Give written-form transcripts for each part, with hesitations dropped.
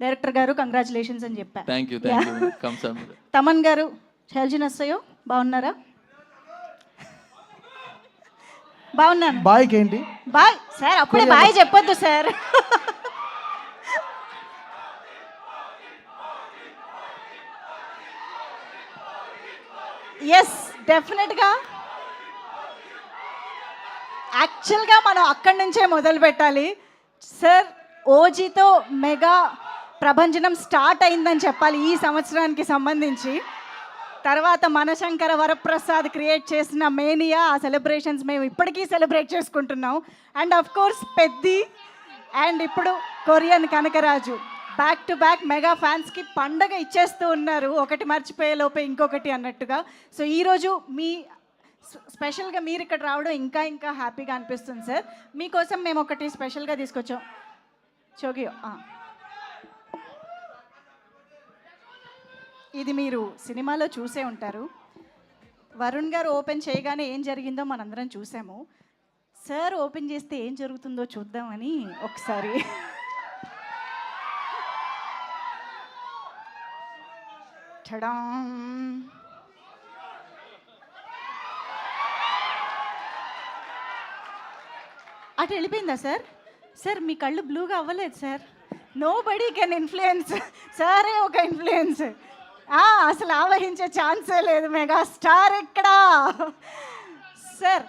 Director గారు congratulations అని చెప్పా. థ్యాంక్ యూ తమన్ గారు షైల్జీ నස්සయ్యో బాగున్నారా? బాగున్నాను. బాయ్కి ఏంటి బాయ్ సార్, అప్పుడే బాయ్ చెప్పొద్దు సార్. ఎస్ డెఫినెట్గా యాక్చువల్గా మనం అక్కడి నుంచే మొదలు పెట్టాలి సార్. ఓజీతో మెగా ప్రభంజనం స్టార్ట్ అయిందని చెప్పాలి ఈ సంవత్సరానికి సంబంధించి. తర్వాత మనశంకర వరప్రసాద్ క్రియేట్ చేసిన మేనియా, ఆ సెలబ్రేషన్స్ మేము ఇప్పటికీ సెలబ్రేట్ చేసుకుంటున్నాం. And of course Peddi, and ఇప్పుడు Korean Kanakaraju, back to back mega ఫ్యాన్స్కి పండగ ఇచ్చేస్తూ ఉన్నారు, ఒకటి మర్చిపోయే లోపే ఇంకొకటి అన్నట్టుగా. సో ఈరోజు మీ స్పెషల్గా మీరు ఇక్కడ రావడం ఇంకా ఇంకా హ్యాపీగా అనిపిస్తుంది సార్. మీకోసం మేము ఒకటి స్పెషల్గా తీసుకొచ్చాం. చోగియో, ఇది మీరు సినిమాలో చూసే ఉంటారు. వరుణ్ గారు ఓపెన్ చేయగానే ఏం జరిగిందో మనందరం చూసాము. సార్ ఓపెన్ చేస్తే ఏం జరుగుతుందో చూద్దామని ఒకసారి. అటు వెళ్ళిపోయిందా సార్? సార్ మీ కళ్ళు బ్లూగా అవ్వలేదు sir. Nobody can influence, సారే ఒక ఇన్ఫ్లుయెన్స్. అసలు ఆవహించే ఛాన్సే లేదు. మెగా స్టార్ ఎక్కడా సార్?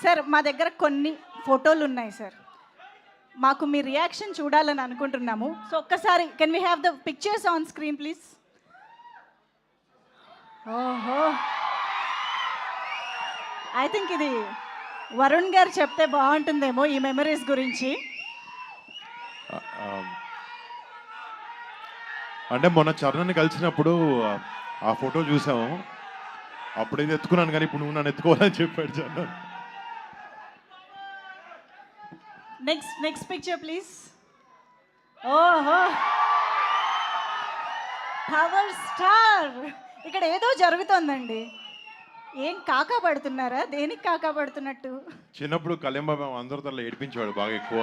సార్ మా దగ్గర కొన్ని ఫోటోలు ఉన్నాయి సార్, మాకు మీ రియాక్షన్ చూడాలని అనుకుంటున్నాము. సో ఒక్కసారి can we have the pictures on screen please? ఓహో, ఐ థింక్ ఇది వరుణ్ గారు చెప్తే బాగుంటుందేమో ఈ మెమరీస్ గురించి. అంటే మొన్న చరణ్ని కలిసినప్పుడు ఆ ఫోటో చూసాము, అప్పుడైతే ఎత్తుకున్నాను, కానీ ఇప్పుడు నువ్వు నన్ను ఎత్తుకోవాలని చెప్పాడు చరణ్. Next picture please. ఓహో, పవర్ స్టార్, ఇక్కడ ఏదో జరుగుతోందండి. ఏం కాకా పడుతున్నారా? దేనికి కాకా పడుతున్నట్టు? చిన్నప్పుడు కళ్యాణ్ అందరితో అలా ఏడిపించేవాడు బాగా ఎక్కువ.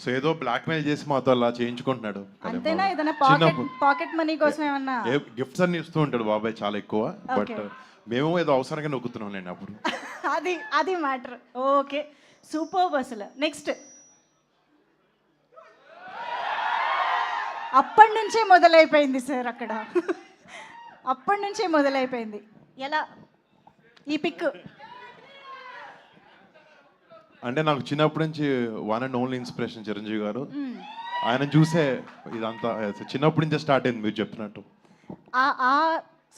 సో ఏదో బ్లాక్ మెయిల్ చేసి మాతో అలా చేయించుకుంటున్నాడు. అంతేనా? ఏదైనా పాకెట్ మనీ కోసం ఏమన్నా గిఫ్ట్స్ అన్ని ఇస్తూ ఉంటాడు బాబాయ్ చాలా ఎక్కువ. బట్ మేము ఏదో అవసరంగా నొక్కుతున్నాం లేండి అప్పుడు. అది మ్యాటర్. Okay, super. అసలు నెక్స్ట్ అప్పటి నుంచే మొదలైపోయింది సార్ అక్కడ. అప్పటి నుంచే మొదలైపోయింది. ఎలా ఈ పిక్? అంటే నాకు చిన్నప్పటి నుంచి one and only inspiration Chiranjeevi గారు. ఆయన చూసే ఇదంతా చిన్నప్పటి నుంచే స్టార్ట్ అయింది మీరు చెప్పినట్టు. ఆ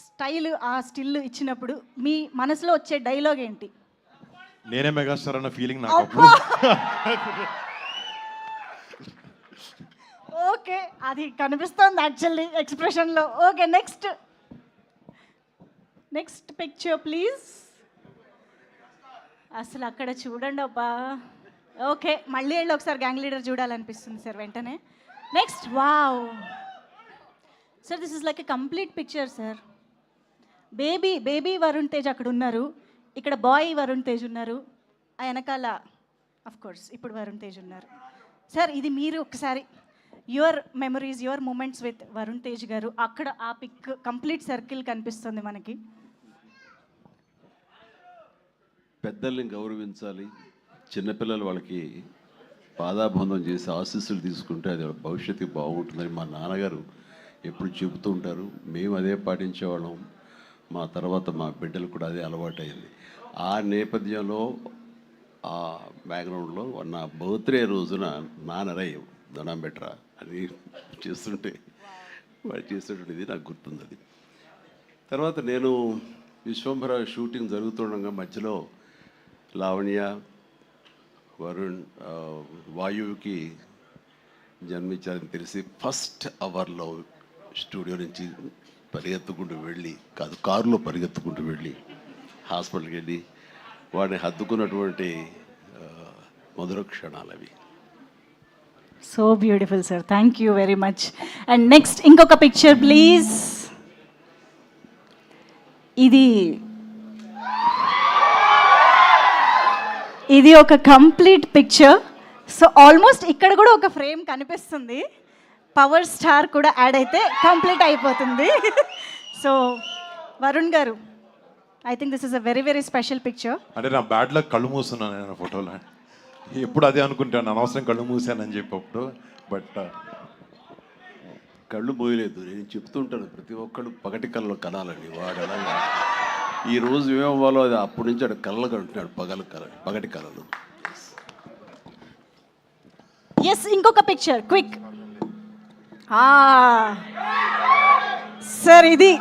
స్టైల్, ఆ స్టిల్ ఇచ్చినప్పుడు మీ మనసులో వచ్చే డైలాగ్ ఏంటి? నేనే మెగాస్టార్ అన్న ఫీలింగ్ నాకు అప్పుడు. ఓకే, అది కనిపిస్తోంది యాక్చువల్లీ ఎక్స్ప్రెషన్లో. Okay, next picture please. అసలు అక్కడ చూడండి అబ్బా. ఓకే, మళ్ళీ వెళ్ళి ఒకసారి గ్యాంగ్ లీడర్ చూడాలనిపిస్తుంది సార్ వెంటనే. Next, wow sir, this is like a complete picture sir. Baby Varun Tej అక్కడ ఉన్నారు, ఇక్కడ బాయ్ వరుణ్ తేజ్ ఉన్నారు, ఆ వెనకాల ఆఫ్ కోర్స్ ఇప్పుడు వరుణ్ తేజ్ ఉన్నారు. సార్ ఇది మీరు ఒకసారి your memories, your moments with Varun Tej గారు. అక్కడ ఆ పిక్ కంప్లీట్ సర్కిల్ కనిపిస్తుంది మనకి. పెద్దల్ని గౌరవించాలి, చిన్నపిల్లలు వాళ్ళకి పాదాబంధం చేసి ఆశీస్సులు తీసుకుంటే అది భవిష్యత్తుకి బాగుంటుందని మా నాన్నగారు ఎప్పుడు చెబుతూ ఉంటారు. మేము అదే పాటించేవాళ్ళం, మా తర్వాత మా బిడ్డలు కూడా అదే అలవాటైంది. ఆ నేపథ్యంలో ఆ బ్యాక్గ్రౌండ్లో నా బర్త్డే రోజున నాన్నరై దండం బెట్రా అని చేస్తుంటే వాడు చేసేటువంటిది నాకు గుర్తుంది. అది తర్వాత నేను విశ్వంభర షూటింగ్ జరుగుతుండగా మధ్యలో లావణ్య, వరుణ్, వాయువుకి జన్మించాలని తెలిసి ఫస్ట్ అవర్లో స్టూడియో నుంచి పరిగెత్తుకుంటూ వెళ్ళి, కారులో పరిగెత్తుకుంటూ వెళ్ళి హాస్పిటల్కి వెళ్ళి వాడిని హత్తుకున్నటువంటి మధుర క్షణాలు అవి. So beautiful sir, thank you very much. And next ఇంకొక పిక్చర్ ప్లీజ్. ఇది ఒక కంప్లీట్ పిక్చర్. సో ఆల్మోస్ట్ ఇక్కడ కూడా ఒక ఫ్రేమ్ కనిపిస్తుంది. పవర్ స్టార్ కూడా యాడ్ అయితే కంప్లీట్ అయిపోతుంది. సో వరుణ్ గారు, I think this is a very very special picture. అంటే నా బ్యాడ్ లక్ కళ్ళు మూస్తున్నాను నేను ఫోటోలో. ఎప్పుడు అదే అనుకుంటాను, అనవసరం కళ్ళు మూసానని చెప్పప్పుడు. బట్ కళ్ళు మోయలేదు. నేను చెప్తుంటాను ప్రతి ఒక్కళ్ళు పగటి కళ్ళు కనాలని. వాడు అలాగా ఈ రోజు ఏమవ్వాలో అది అప్పటి నుంచి అక్కడ కళ్ళు కంటున్నాడు. పగటి కళలు. ఎస్, ఇంకొక పిక్చర్ క్విక్. సార్ ఇది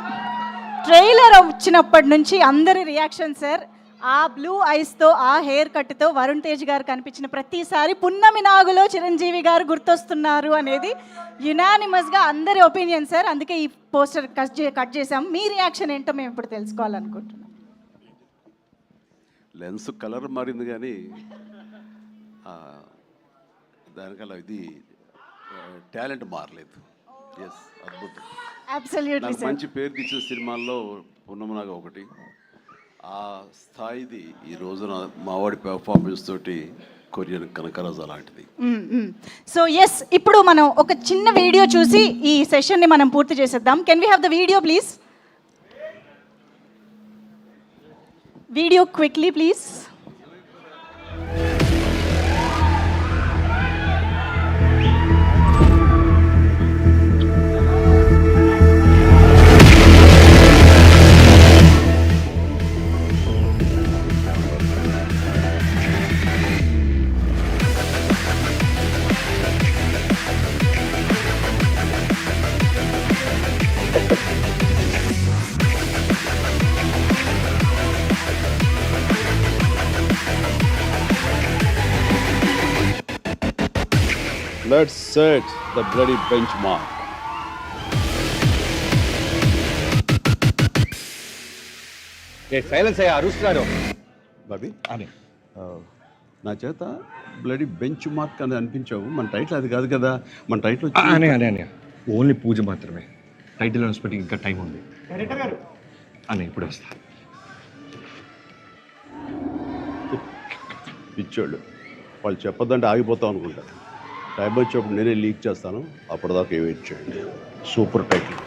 ట్రైలర్ వచ్చినప్పటి నుంచి అందరి రియాక్షన్ సార్. ఆ బ్లూ ఐస్తో, ఆ హెయిర్ కట్తో వరుణ్ తేజ్ గారు కనిపించిన ప్రతిసారి పున్నమి నాగులో చిరంజీవి గారు గుర్తొస్తున్నారు అనేది యునానిమస్గా అందరి ఒపీనియన్ సార్. అందుకే ఈ పోస్టర్ కట్ చేసాం. మీ రియాక్షన్ ఏంటో మేము ఇప్పుడు తెలుసుకోవాలనుకుంటున్నాం. లెన్స్ కలర్ మారింది కానీ దానికల్లా ఇది టాలెంట్ మారలేదు. ఎస్, అద్భుతం. అబ్సల్యూట్లీ నాకు సార్. మంచి పేరు తెచ్చిన సినిమాల్లో పున్నమనాగ ఒకటి. ఆ స్థాయిది ఈ రోజున మావాడి పెర్ఫార్మెన్స్ తోటి కొరియన్ కనకరాజు అలాంటిది. సో ఎస్, ఇప్పుడు మనం ఒక చిన్న వీడియో చూసి ఈ సెషన్ని మనం పూర్తి చేసేద్దాం. Can we have the video please? Video quickly please. Let's set the bloody benchmark. Silence అయ్యా, అరుస్తున్నారు. బాబీ, అని నా చేత బ్లడీ బెంచ్ మార్క్ అని అనిపించావు. మన టైటిల్ అది కాదు కదా. మన టైటిల్ అని అని అని ఓన్లీ పూజ మాత్రమే. టైటిల్ అనౌన్స్మెంట్ ఇంకా టైం ఉంది అని ఇప్పుడు వస్తా. ఇచ్చాడు. వాళ్ళు చెప్పొద్దంటే ఆగిపోతాం అనుకుంటా. టైం వచ్చేప్పుడు నేనే లీక్ చేస్తాను. అప్పటిదాకా వెయిట్ చేయండి. Super title.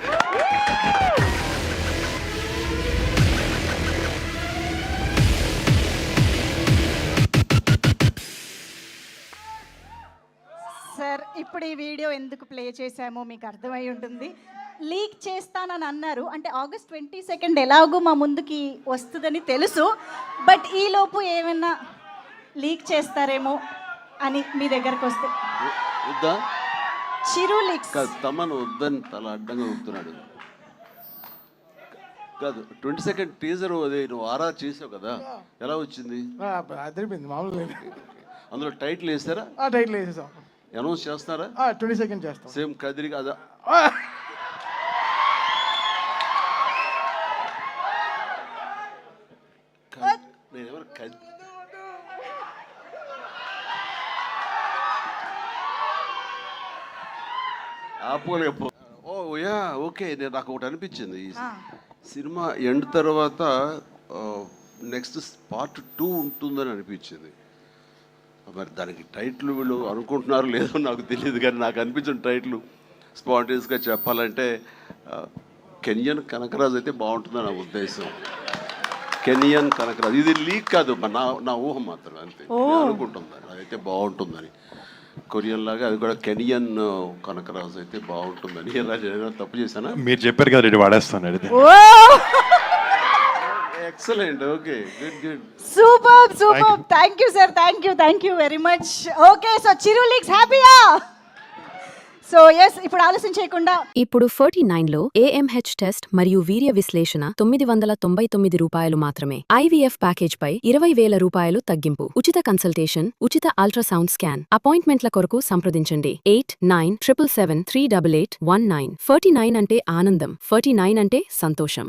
సార్, ఇప్పుడు ఈ వీడియో ఎందుకు ప్లే చేశామో మీకు అర్థమై ఉంటుంది. లీక్ చేస్తానని అన్నారు, అంటే August 22 ఎలాగో మా ముందుకి వస్తుందని తెలుసు. బట్ ఈలోపు ఏమైనా లీక్ చేస్తారేమో అని మీ దగ్గరకు వస్తే. వద్దా? చిరు లీక్స్ కాదు, తమను వద్దని తల అడ్డంగా ఊపుతున్నాడు. కాదు, 22 టీజర్ అదే నువ్వు ఆరా చేసావు కదా, ఎలా వచ్చింది? అదిరిపోయింది, మామూలుగా. అందులో టైటిల్ వేసారా? టైటిల్ వేసేసాం. అనౌన్స్ చేస్తారా? 22 చేస్తాం. సేమ్ కదిరి కదా. నేనెవరు ఆపుకోలేకపో. ఓ యా, ఓకే. నేను నాకు ఒకటి అనిపించింది, ఈ సినిమా ఎండ్ తర్వాత నెక్స్ట్ పార్ట్ 2 ఉంటుందని అనిపించింది. మరి దానికి టైటిల్ వీళ్ళు అనుకుంటున్నారో లేదో నాకు తెలియదు, కానీ నాకు అనిపించిన టైటిల్ స్పాంటేనియస్గా చెప్పాలంటే కెనియన్ కనకరాజు అయితే బాగుంటుందని నా ఉద్దేశం. కెనియన్ కనకరాజు, ఇది లీక్ కాదు, నా ఊహ మాత్రం అంతే. అనుకుంటున్నాను అదైతే బాగుంటుందని. కొరియన్ లాగా అది కూడా కెనియన్ కనకరాజు అయితే బాగుంటుందని. ఎలా తప్పు చేశానా? మీరు చెప్పారు కదా, రెడీ వాడేస్తాను. Excellent, okay, good good, super super. Thank you very much. Okay, so Chiru leaks హ్యాపీయా? సో ఎస్, ఇప్పుడు ఆలస్యం చేయకుండా ఇప్పుడు 49లో AMH టెస్ట్ మరియు వీర్య విశ్లేషణ 999 రూపాయలు మాత్రమే. IVF ప్యాకేజ్ పై 20,000 రూపాయలు తగ్గింపు. ఉచిత కన్సల్టేషన్, ఉచిత అల్ట్రాసౌండ్ స్కాన్. అపాయింట్మెంట్ల కొరకు సంప్రదించండి 8977738819. 49 అంటే ఆనందం, 49 అంటే సంతోషం.